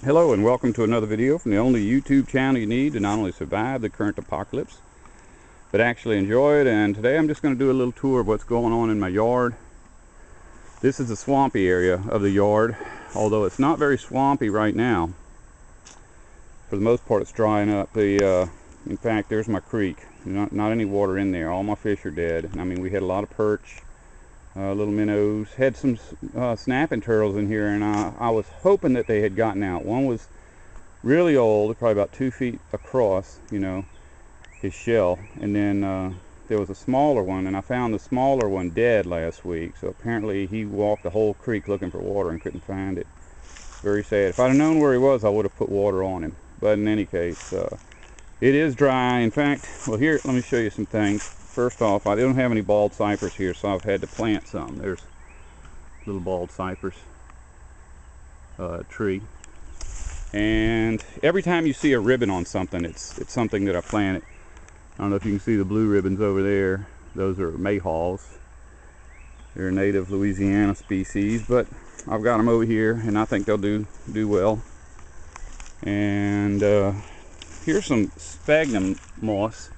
Hello and welcome to another video from the only YouTube channel you need to not only survive the current apocalypse, but actually enjoy it. And today I'm just going to do a little tour of what's going on in my yard. This is the swampy area of the yard, although it's not very swampy right now. For the most part it's drying up. In fact, there's my creek. Not any water in there. All my fish are dead. I mean, we had a lot of perch, little minnows, had some snapping turtles in here, and I was hoping that they had gotten out. One was really old, probably about 2 feet across, his shell, and then there was a smaller one, and I found the smaller one dead last week. So apparently he walked the whole creek looking for water and couldn't find it. Very sad. If I'd have known where he was, I would have put water on him. But in any case, it is dry. In fact, well, here, let me show you some things. First off, I don't have any bald cypress here, so I've had to plant some. There's little bald cypress tree. And every time you see a ribbon on something, it's something that I planted. I don't know if you can see the blue ribbons over there. Those are mayhaws. They're a native Louisiana species, but I've got them over here, and I think they'll do well. And here's some sphagnum moss.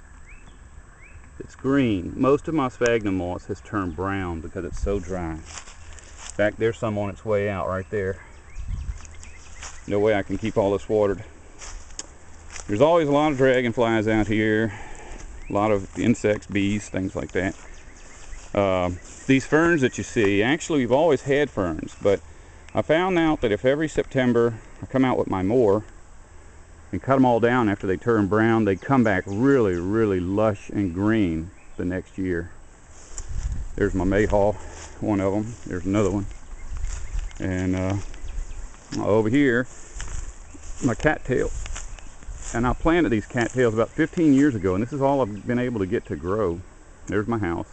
It's green. Most of my sphagnum moss has turned brown because it's so dry. In fact, there's some on its way out right there. No way I can keep all this watered. There's always a lot of dragonflies out here, a lot of insects, bees, things like that. These ferns that you see, actually we've always had ferns, but I found out that if every September I come out with my mower and cut them all down after they turn brown, they come back really, really lush and green the next year. There's my mayhaw, one of them. There's another one. And over here, my cattail. And I planted these cattails about 15 years ago, and this is all I've been able to get to grow. There's my house.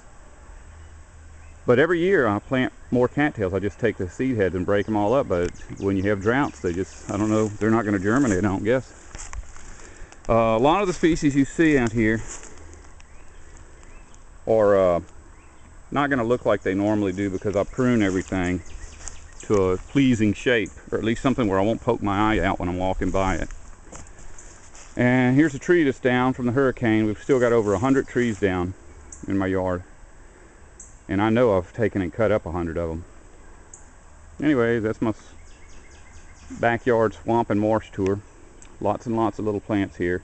But every year I plant more cattails. I just take the seed heads and break them all up. But when you have droughts, they just, I don't know, they're not going to germinate, I don't guess. A lot of the species you see out here are not going to look like they normally do because I prune everything to a pleasing shape, or at least something where I won't poke my eye out when I'm walking by it. And here's a tree that's down from the hurricane. We've still got over 100 trees down in my yard, and I know I've taken and cut up 100 of them. Anyway, that's my backyard swamp and marsh tour. Lots and lots of little plants here.